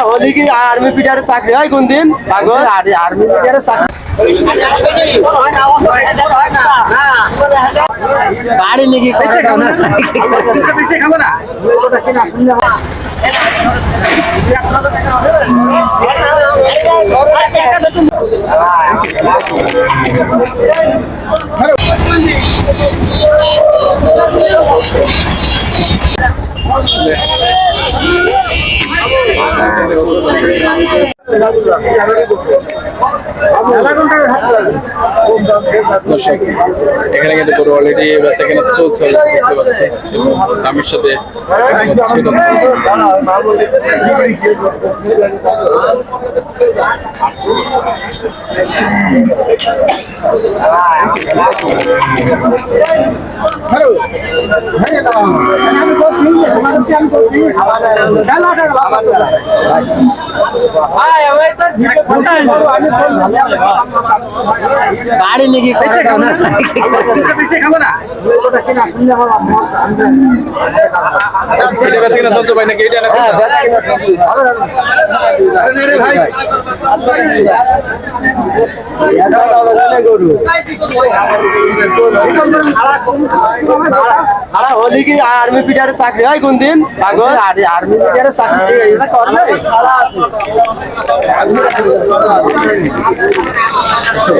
होली की आर्मी पिटार चाकरी है कोन दिन पागल आर्मी पिटार चाकरी गाड़ी निकी पैसे खाबो ना ওটা কিনা শুনলে দর্শক এখানে কিন্তু পুরো অলরেডি বেচা কেনা চলছে দেখতে পাচ্ছি দামের সাথে गाड़ी निकी पैसे खाबो ना ওটা কিনা শুনলে এটা বেচা কেনা চলছে ভাই নাকি এটা না আরে ভাই আরে होली की आर्मी पिटार चाकरी है कोन दिन पागल आर्मी पिटार चाकरी এটা করলে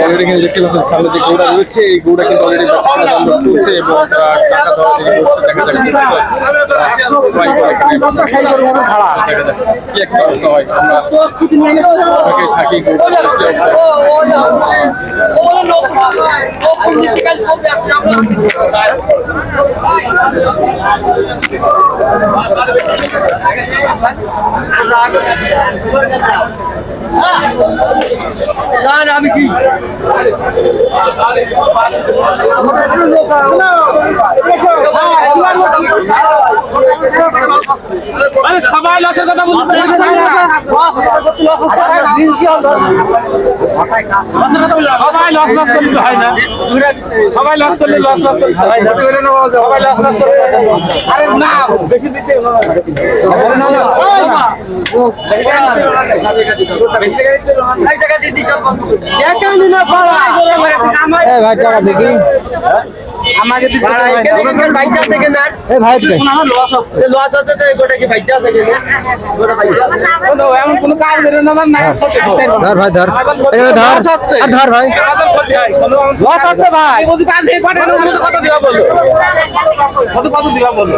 অলরেডি কিন্তু দেখতে পাচ্ছেন সামনে যে গৌড়া রয়েছে এই গৌড়া কিন্তু অলরেডি বেচা কেনা চলছে এবং টাকা দেওয়া থেকে করছে দেখা যাক কি একটা অবস্থা হয় আমরা থাকি না না আমি কি আরে সবাই লসের কথা বলছে সবাই লস লস করলে হয় না সবাই লস করলে লস লস করলে হয় না সবাই লস লস করলে আরে না বেশি দিতে না না ভাই টাকা দেখি আমাকে ভাইটা থেকে না ভাই লস আছে লস আছে তো গোটা কি ভাইটা থেকে না গোটা ভাইটা কোনো এমন কোনো কাজ করে না না ধর ভাই ধর এই ধর আর ধর ভাই লস আছে ভাই বলি পাঁচ থেকে পাঠানোর মতো কত দিবা বলো কত কত দিবা বলো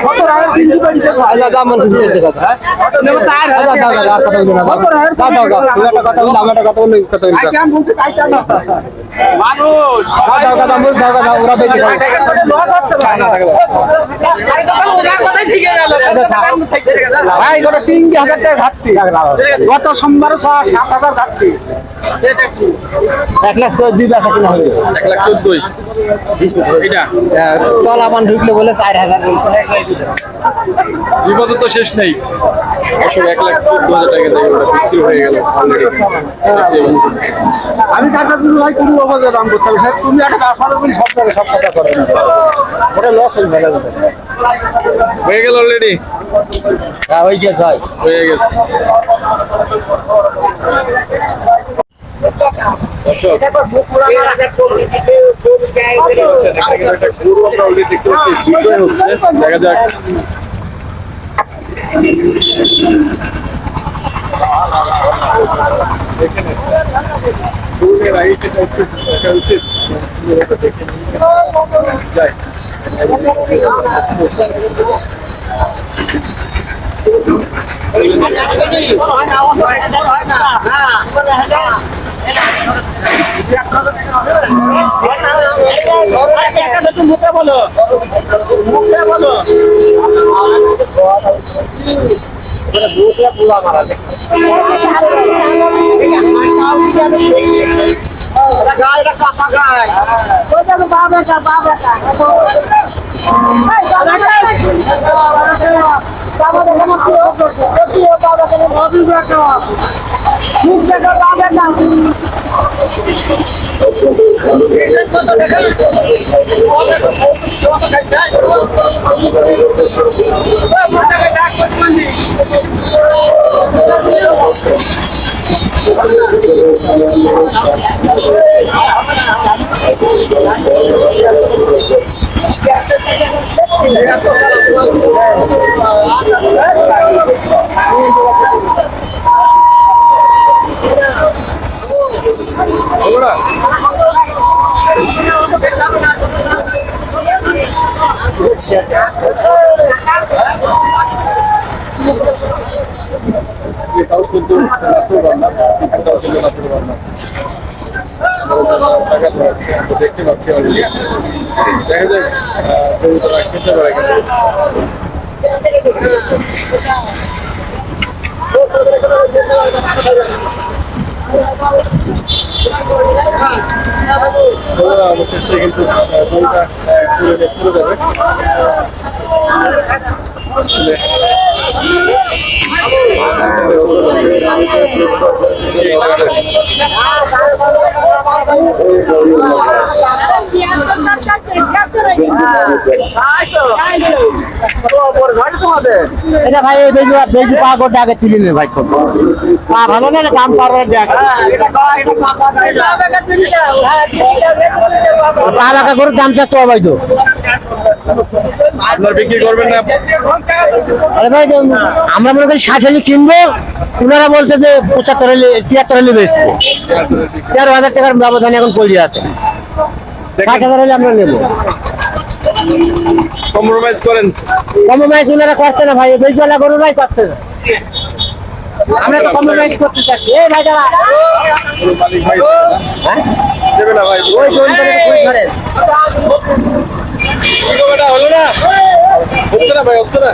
কত রাত দিন দি বাড়ি দেখো আলা দাম দিয়ে দেখো কত নেব 4000 টাকা আর কত দিনা কত রাত দাও দাও একটা কথা বল আমার একটা কথা বল কত দিন আই কেমন বলতে তাই জানো মানুষ দাও দাও দাও দাও দাও ওরা বেশি লস আছে ভাই আই তো ওরা কথাই ঠিক গেল ভাই গোটা 3000 টাকা ঘাটতি গত সোমবার 7000 ঘাটতি এটা কি 1,14,2 টাকা কিনা হলো 1,14,2 এটা তলা মান ঢুকলে বলে 4000 বিপদ তো শেষ নেই অবশ্য 1,14,2 টাকা দিয়ে ওটা বিক্রি হয়ে গেল অলরেডি আমি টাকা দিই ভাই কোনো অবস্থা দাম করতে হবে তুমি একটা আসার বলি সব কথা করে না ওটা লস হয়ে গেল অলরেডি হ্যাঁ হয়ে গেছে ভাই হয়ে গেছে দেখা যাক উচিত যাই মুখে বলো মুখে বলো মারা গায়ে কাঁচা গায়ে বাবাটা বাবাটা বাবা এটাও কিন্তু নাসুর রান্না, এটাও কিন্তু নাসুর রান্না। টাকা ধরাচ্ছে, আমরা দেখতে পাচ্ছি অলরেডি। দেখা যাক কবুতররা খেতে পারে কিনা। অবশেষে কিন্তু দড়িটা চলে যাবে। এটা ভাই এই বেজু পা করতে আগে তুলে নে ভাই ছোট পা ভালো না কাম পারবে দেখ পা রাখা করে দাম চাচ্ছ ভাই তো আপনার বিক্রি করবেন না? আরে ভাই আমরা মনে করি 60 হলে কিনবো, ওনারা বলছে যে 75 হলে 73 হলে বেচবো। 13,000 টাকার ব্যবধান এখন পড়ে আছে। 60,000 হলে আমরা নেবো। কম্প্রোমাইজ করেন। কম্প্রোমাইজ ওনারা করছে না ভাই, বেজওয়ালা গরুরাই করছে না। আমরা তো কম্প্রোমাইজ করতে চাচ্ছি। এই ভাই দাঁড়া। মালিক ভাই হ্যাঁ দেবে না ভাই। ওই জোন করে কুড়ি ধরে হলো না, হচ্ছে না ভাই, হচ্ছে না।